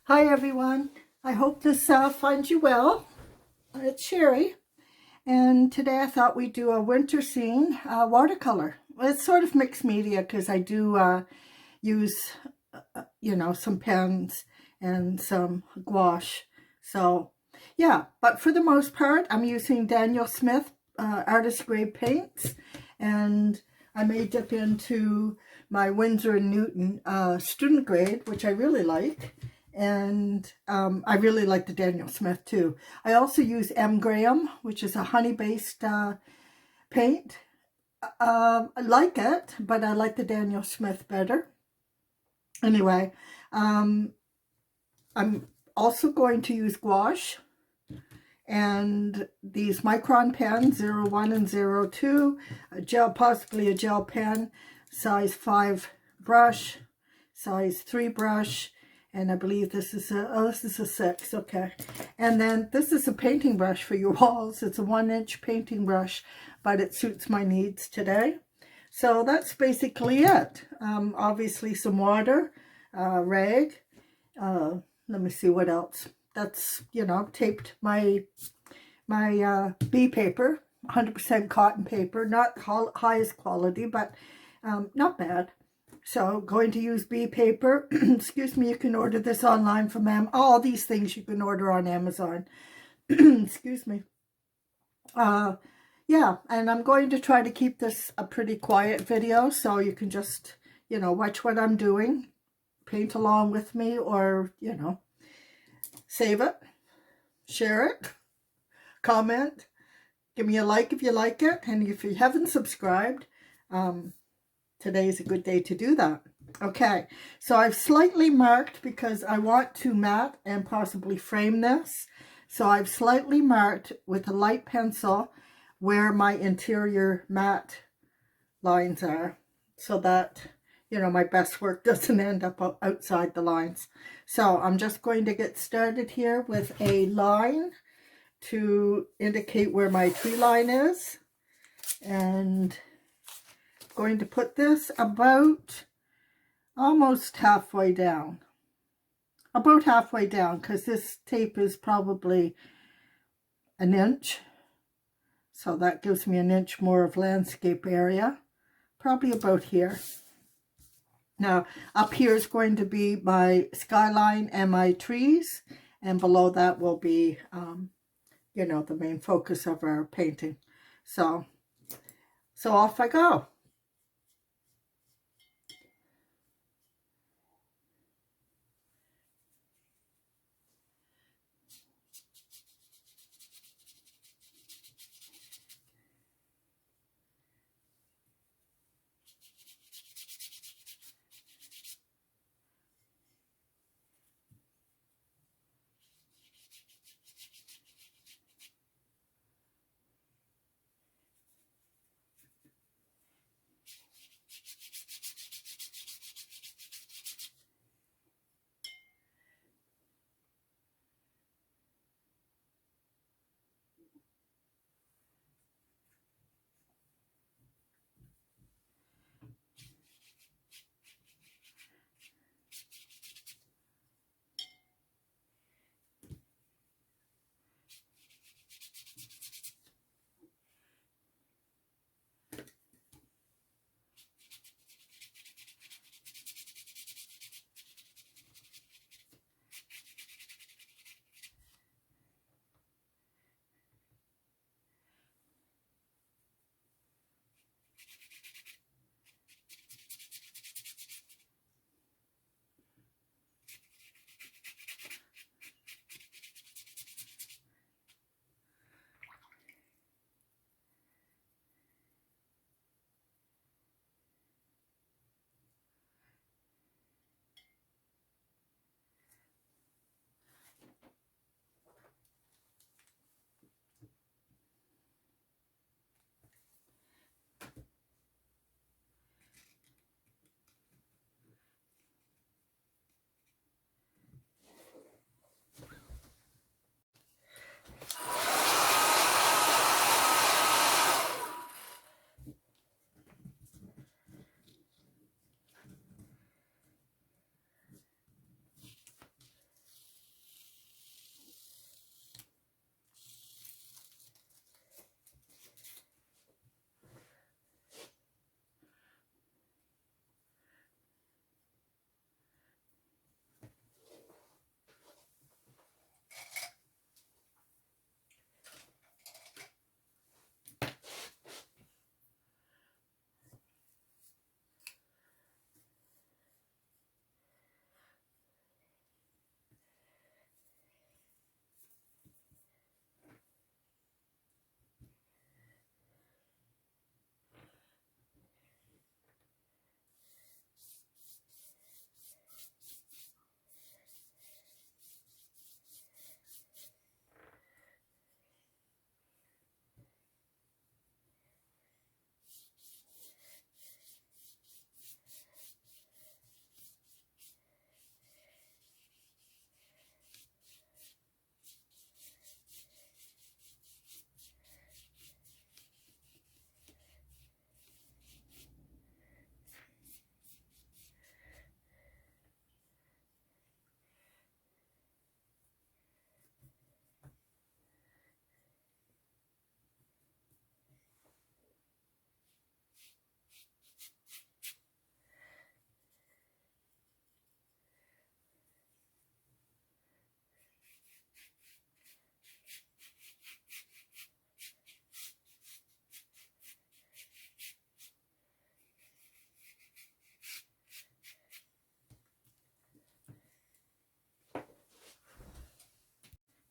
Hi everyone, I hope this finds you well. It's Sherry, and today I thought we'd do a winter scene watercolor. It's sort of mixed media because I do use, some pens and some gouache. So yeah, but for the most part I'm using Daniel Smith artist grade paints, and I may dip into my Winsor & Newton student grade, which I really like. And I really like the Daniel Smith too. I also use M. Graham, which is a honey-based paint. I like it, but I like the Daniel Smith better. Anyway, I'm also going to use gouache and these micron pens, 01 and 02, a gel, possibly a gel pen, size 5 brush, size 3 brush, and I believe this is a 6, okay. And then this is a painting brush for your walls. It's a 1-inch painting brush, but it suits my needs today. So that's basically it. Obviously some water, rag, let me see what else. That's, taped my bee paper, 100% cotton paper, not highest quality, but not bad. So going to use bee paper. Excuse me, you can order this online from all these things you can order on Amazon. Excuse me. Yeah, and I'm going to try to keep this a pretty quiet video, so you can just, watch what I'm doing, paint along with me, or, save it, share it, comment, give me a like if you like it, and if you haven't subscribed, today is a good day to do that. Okay, so I've slightly marked because I want to matte and possibly frame this. So I've slightly marked with a light pencil where my interior matte lines are, so that, my best work doesn't end up outside the lines. So I'm just going to get started here with a line to indicate where my tree line is, and going to put this about almost halfway down. About halfway down, because this tape is probably an inch. So that gives me an inch more of landscape area. Probably about here. Now, up here is going to be my skyline and my trees. And below that will be, the main focus of our painting. So off I go.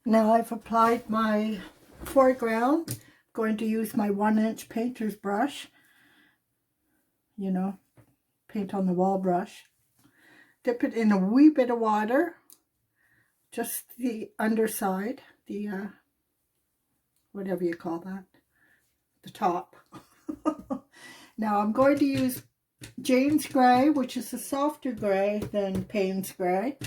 Now I've applied my foreground. I'm going to use my 1-inch painter's brush. You know, paint on the wall brush. Dip it in a wee bit of water. Just the underside, the, whatever you call that, the top. Now I'm going to use Jane's Gray, which is a softer gray than Payne's Gray.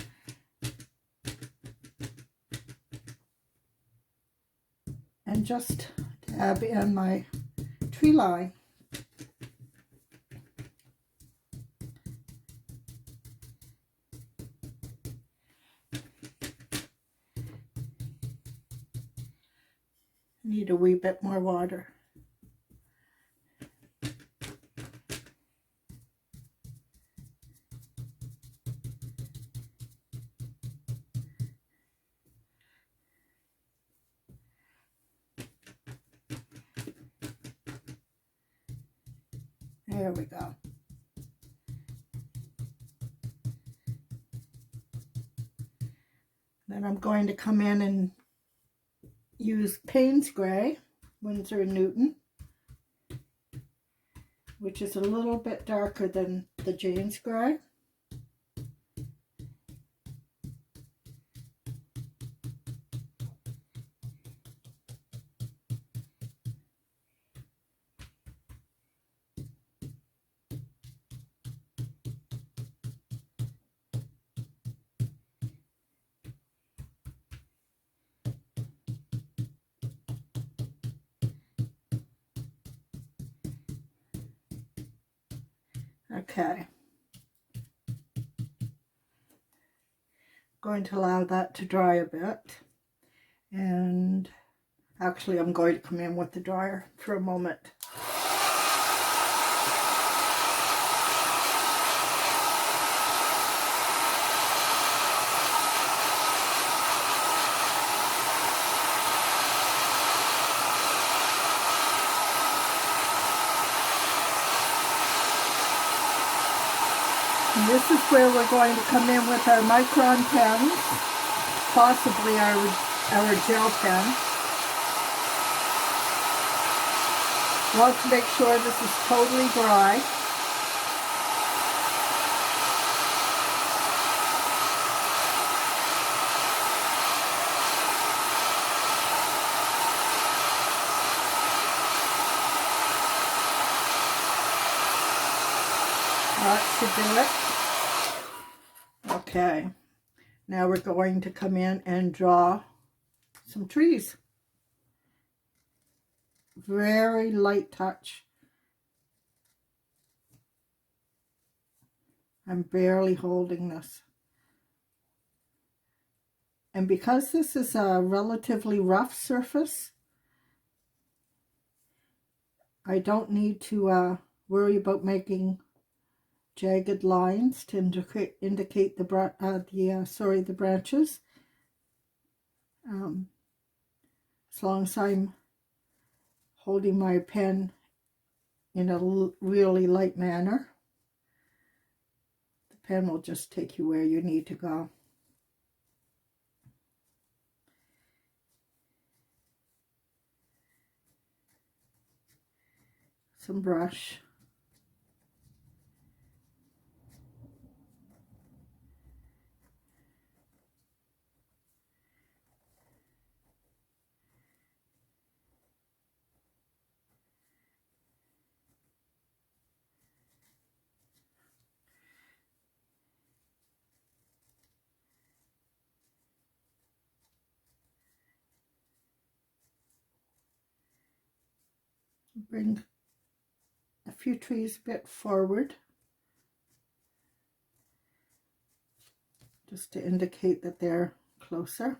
And just dab in my tree line. Need a wee bit more water. There we go. Then I'm going to come in and use Payne's Gray, Winsor & Newton, which is a little bit darker than the Jane's Gray. Okay. Going to allow that to dry a bit, and actually I'm going to come in with the dryer for a moment. And this is where we're going to come in with our micron pens, possibly our gel pen. Want to make sure this is totally dry. That should do it. Okay, now we're going to come in and draw some trees. Very light touch. I'm barely holding this. And because this is a relatively rough surface, I don't need to worry about making jagged lines to indicate the branches. As long as I'm holding my pen in a really light manner, the pen will just take you where you need to go. Some brush. Bring a few trees a bit forward, just to indicate that they're closer.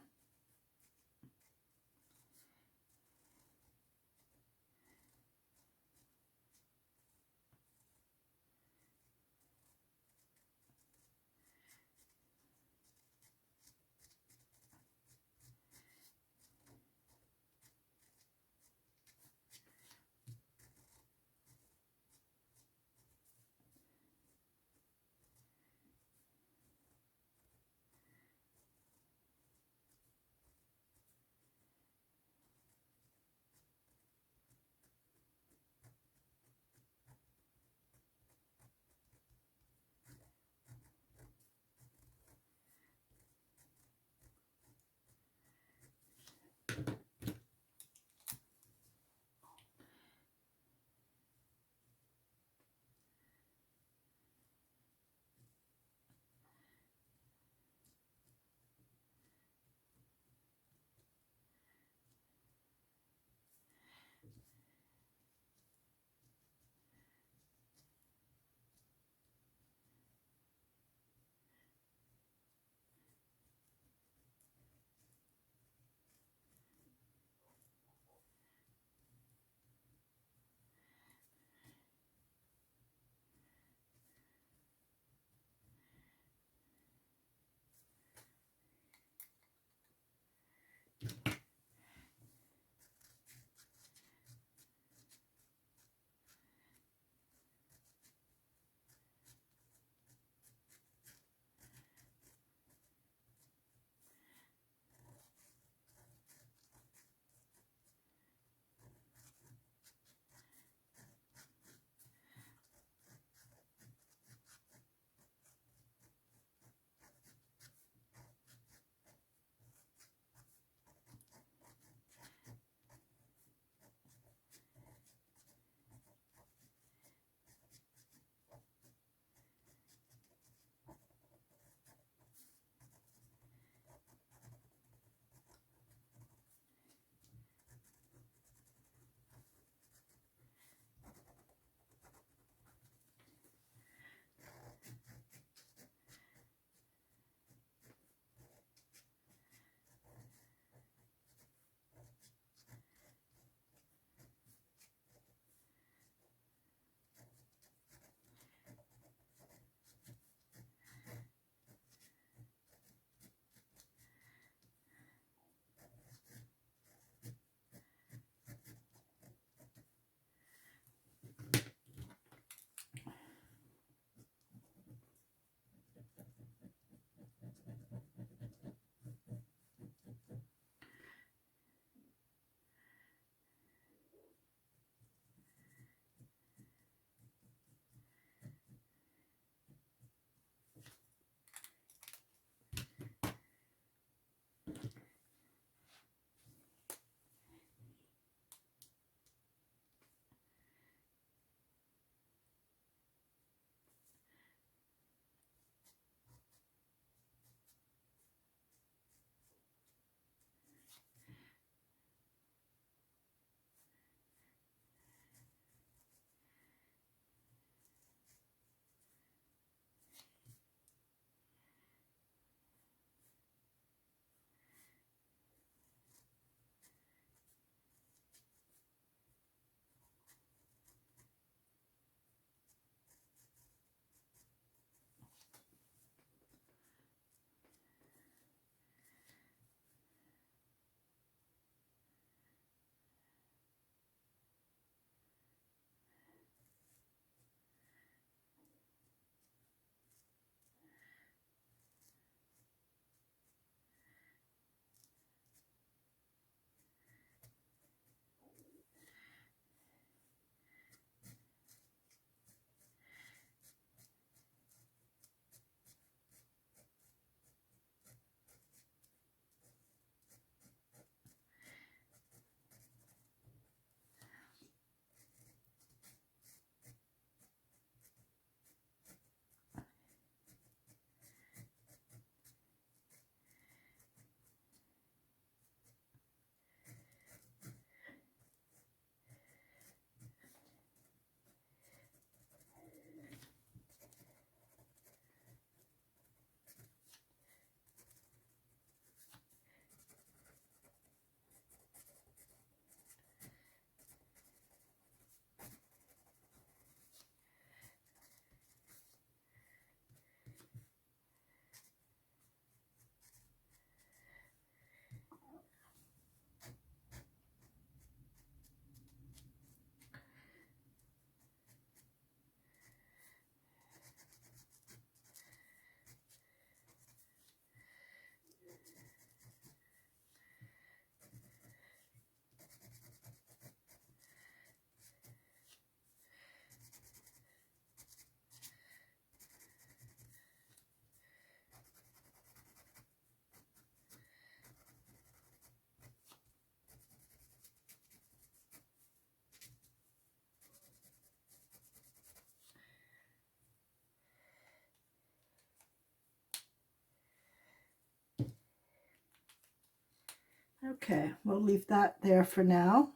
Okay, we'll leave that there for now.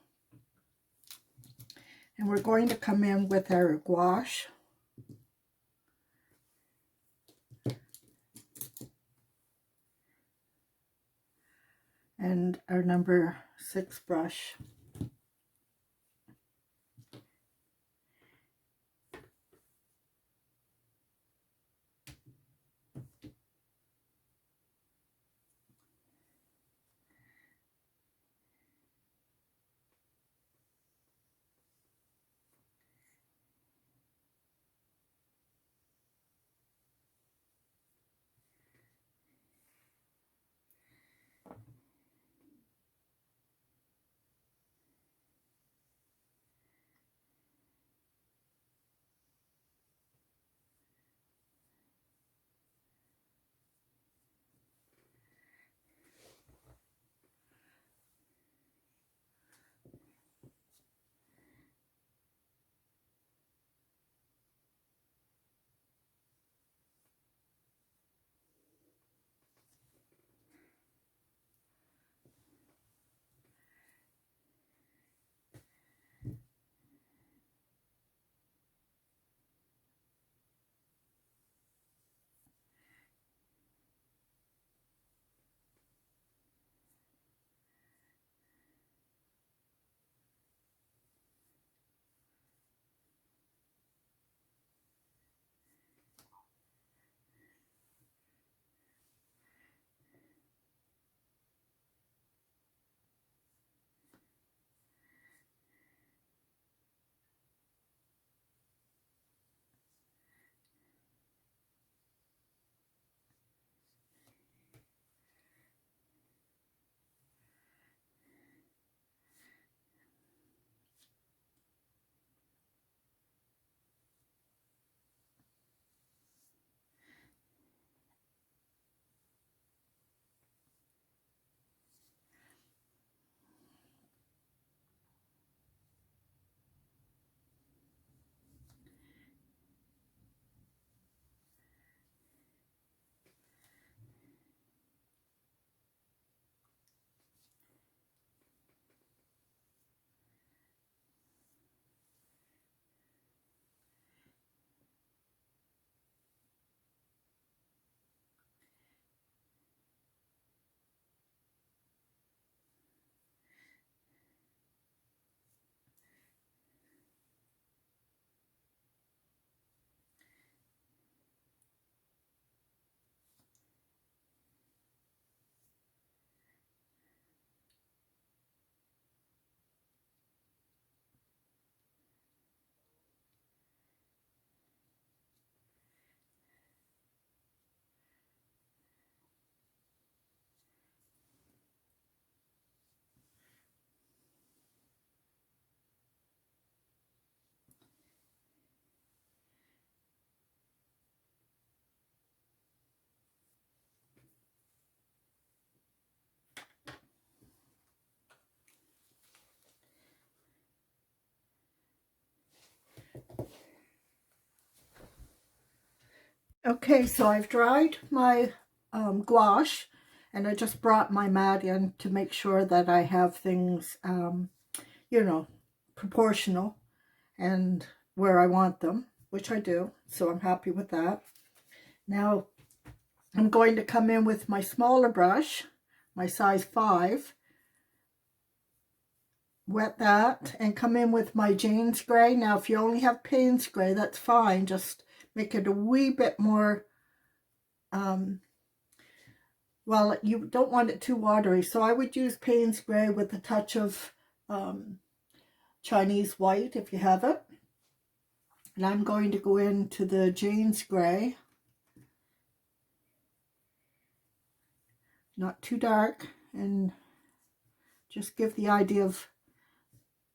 And we're going to come in with our gouache. And our number 6 brush. Okay, so I've dried my gouache, and I just brought my mat in to make sure that I have things, you know, proportional and where I want them, which I do, so I'm happy with that. Now, I'm going to come in with my smaller brush, my size 5, wet that, and come in with my Jane's Gray. Now, if you only have Payne's Gray, that's fine, just make it a wee bit more, well, you don't want it too watery, so I would use Payne's Gray with a touch of Chinese white if you have it. And I'm going to go into the Jane's Gray, not too dark, and just give the idea of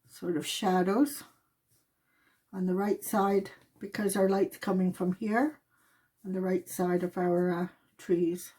sort of shadows on the right side, because our light's coming from here on the right side of our trees.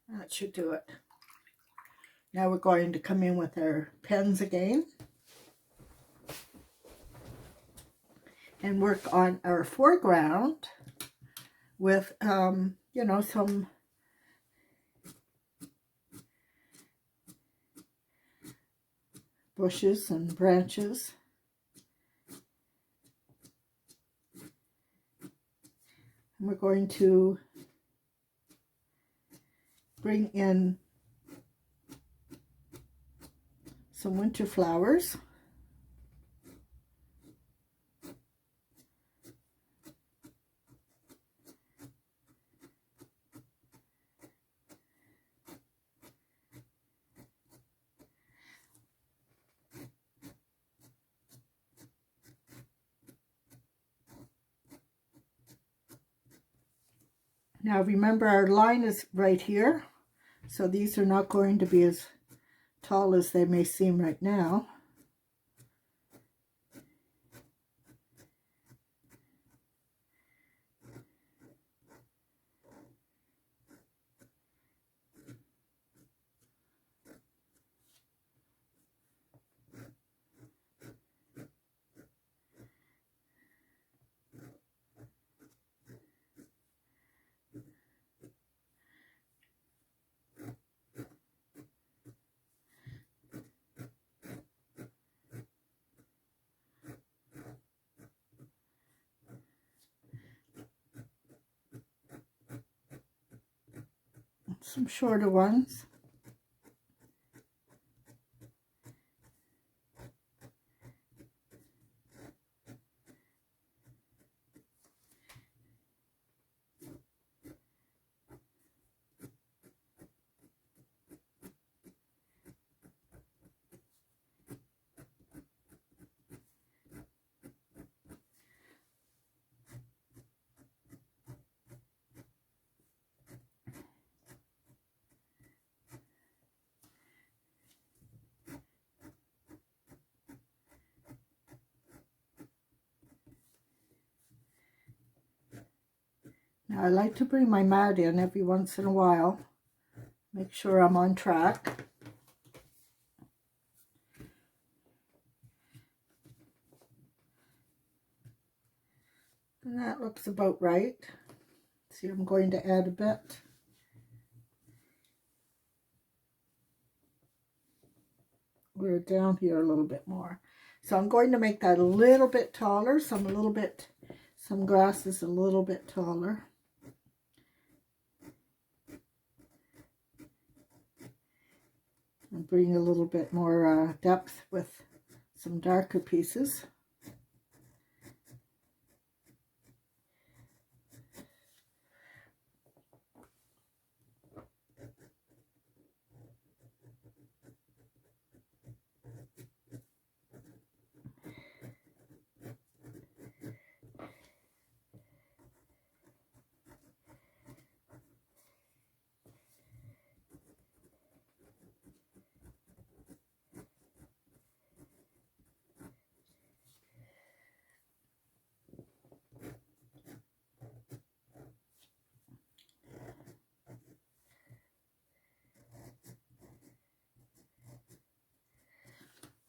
That should do it. Now we're going to come in with our pens again and work on our foreground with, you know, some bushes and branches. And we're going to bring in some winter flowers. Now remember, our line is right here, so these are not going to be as tall as they may seem right now. Some shorter ones. Now I like to bring my mat in every once in a while, make sure I'm on track. And that looks about right. See, I'm going to add a bit. We're down here a little bit more. So I'm going to make that a little bit taller, some grasses a little bit taller. And bring a little bit more depth with some darker pieces.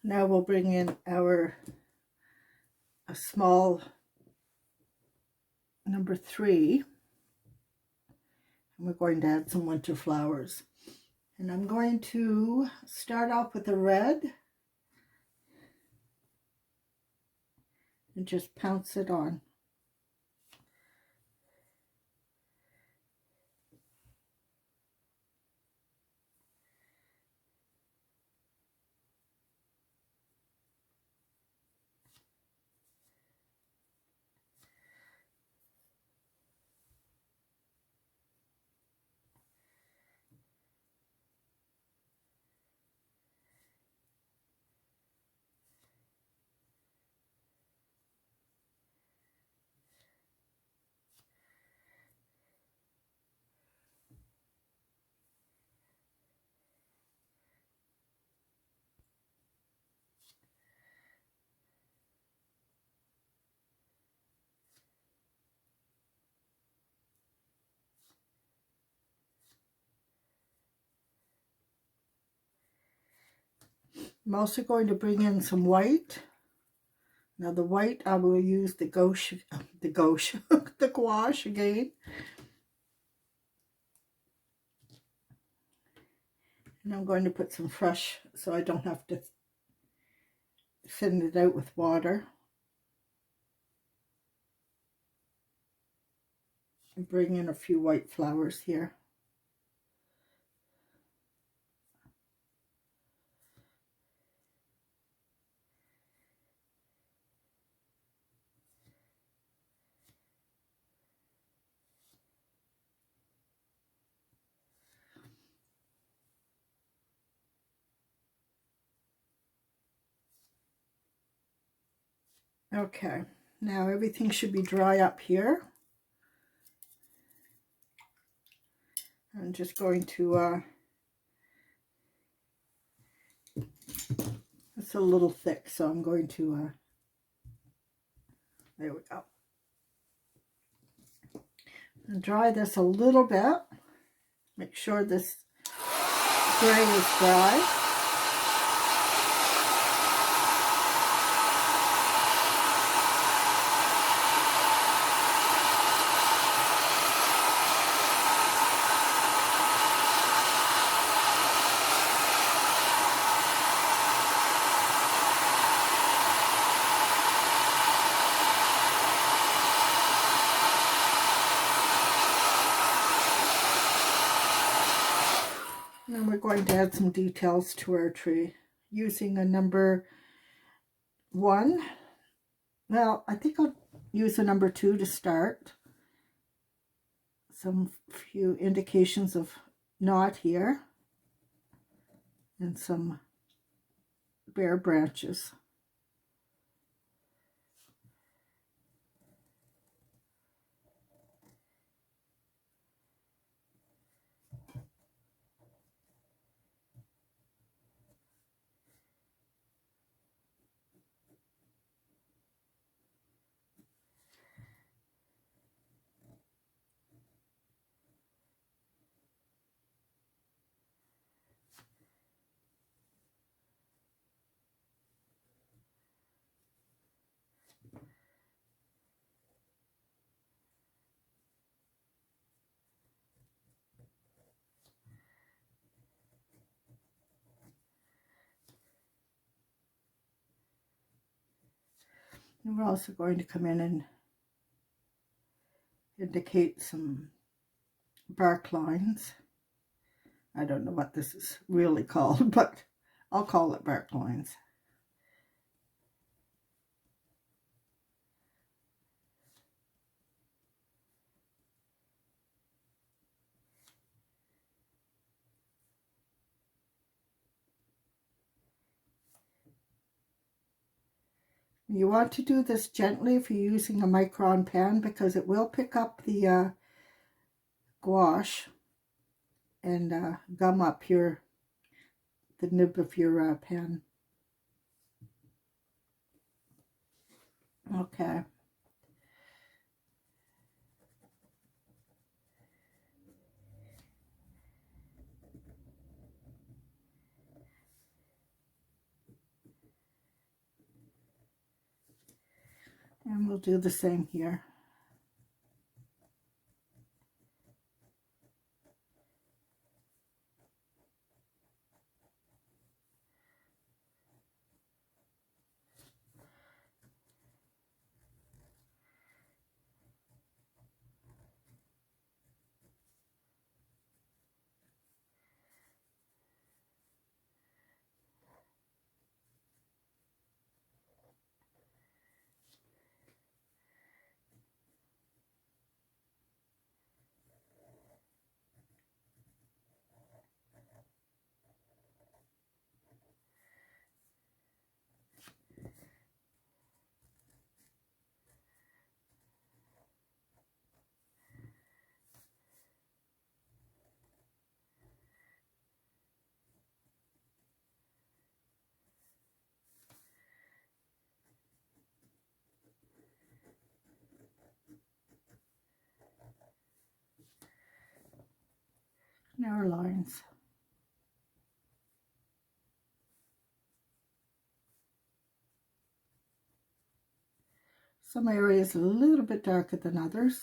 Now we'll bring in a small number 3, and we're going to add some winter flowers. And I'm going to start off with a red and just pounce it on. I'm also going to bring in some white. Now the white, I will use the gouache, the gouache again. And I'm going to put some fresh so I don't have to thin it out with water. And bring in a few white flowers here. Okay, now everything should be dry up here. I'm just going to, it's a little thick, so I'm going to, there we go. And dry this a little bit. Make sure this gray is dry. And we're going to add some details to our tree using a number 1. Well, I think I'll use a number 2 to start. Some few indications of knot here and some bare branches. And we're also going to come in and indicate some bark lines. I don't know what this is really called, but I'll call it bark lines. You want to do this gently if you're using a micron pen because it will pick up the gouache and gum up the nib of your pen. Okay. And we'll do the same here. Now our lines. Some areas a little bit darker than others.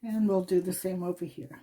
And we'll do the same over here.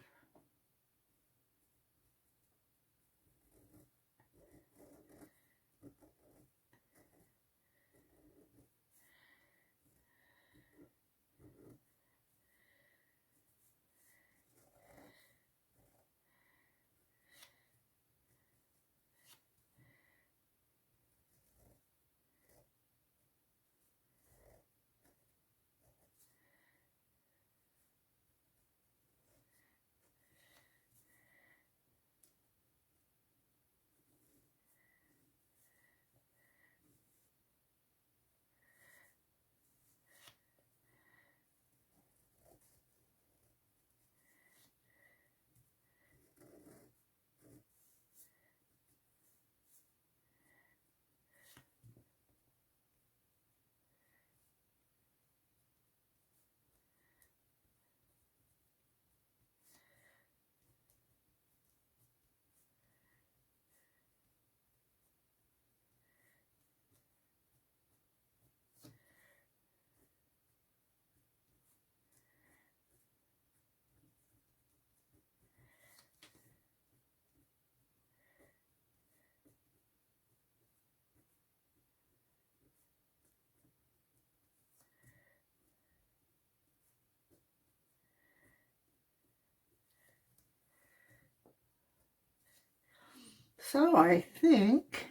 So I think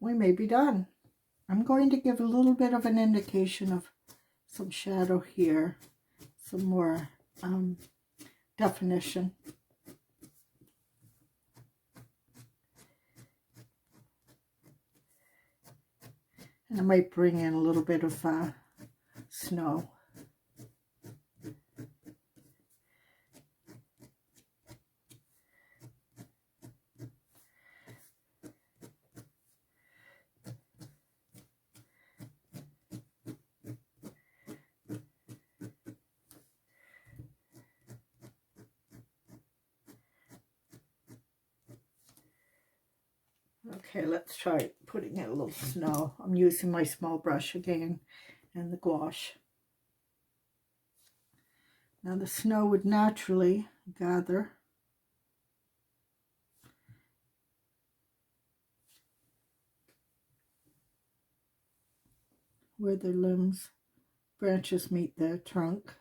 we may be done. I'm going to give a little bit of an indication of some shadow here, some more definition. And I might bring in a little bit of snow. Okay, let's try putting in a little snow. I'm using my small brush again and the gouache. Now the snow would naturally gather where the limbs, branches meet the trunk.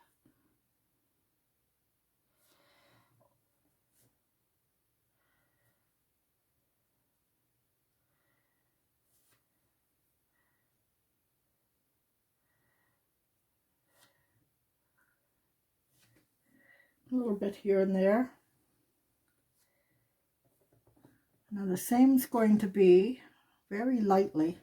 A little bit here and there. Now the same is going to be very lightly.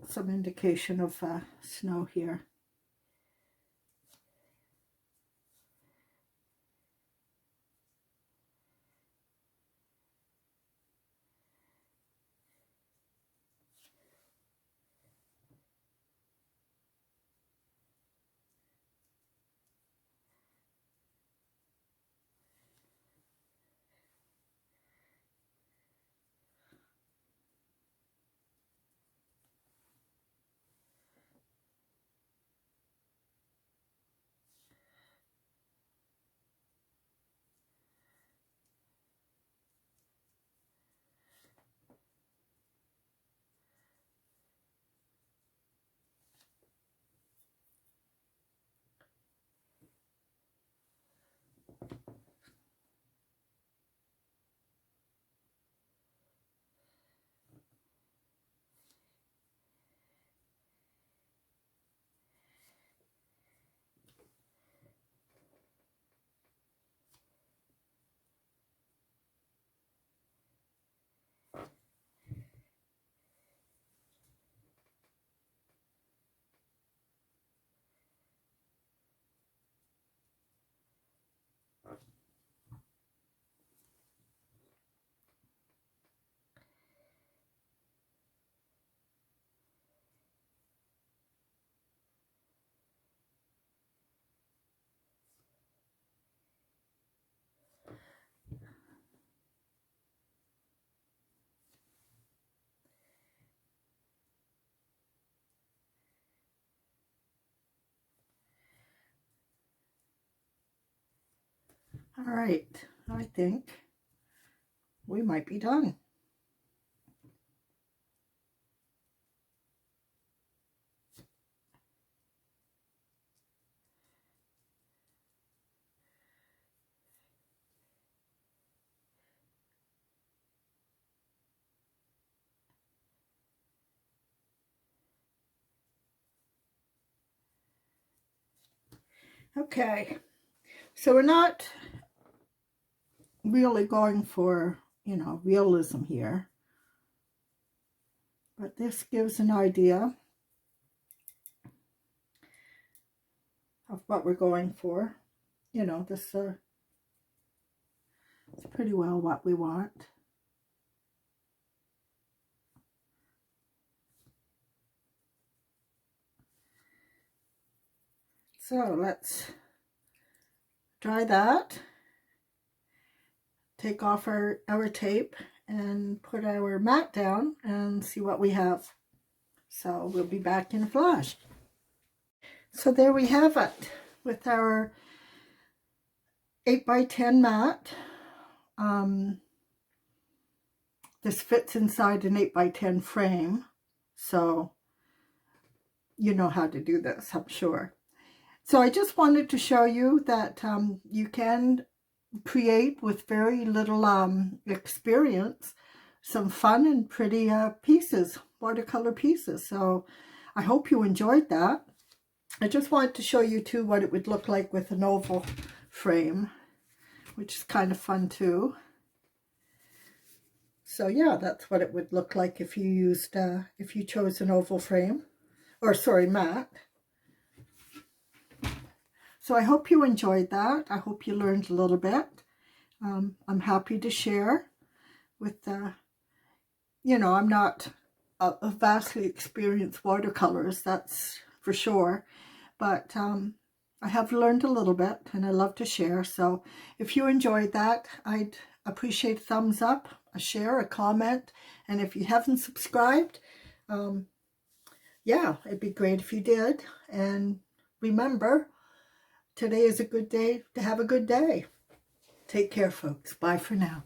Some indication of snow here. All right, I think we might be done. Okay, so we're not really going for, you know, realism here, but this gives an idea of what we're going for. You know, this is pretty well what we want. So let's dry that, take off our tape, and put our mat down and see what we have. So we'll be back in a flash. So there we have it with our 8x10 mat. This fits inside an 8x10 frame, so you know how to do this, I'm sure. So I just wanted to show you that you can create with very little experience some fun and pretty pieces, watercolor pieces. So I hope you enjoyed that. I just wanted to show you too what it would look like with an oval frame, which is kind of fun too. So yeah, that's what it would look like if you used, if you chose an oval frame, or sorry, mat. So I hope you enjoyed that. I hope you learned a little bit. I'm happy to share with, you know, I'm not a vastly experienced watercolorist, that's for sure. But I have learned a little bit and I love to share. So if you enjoyed that, I'd appreciate a thumbs up, a share, a comment. And if you haven't subscribed, yeah, it'd be great if you did. And remember, today is a good day to have a good day. Take care, folks. Bye for now.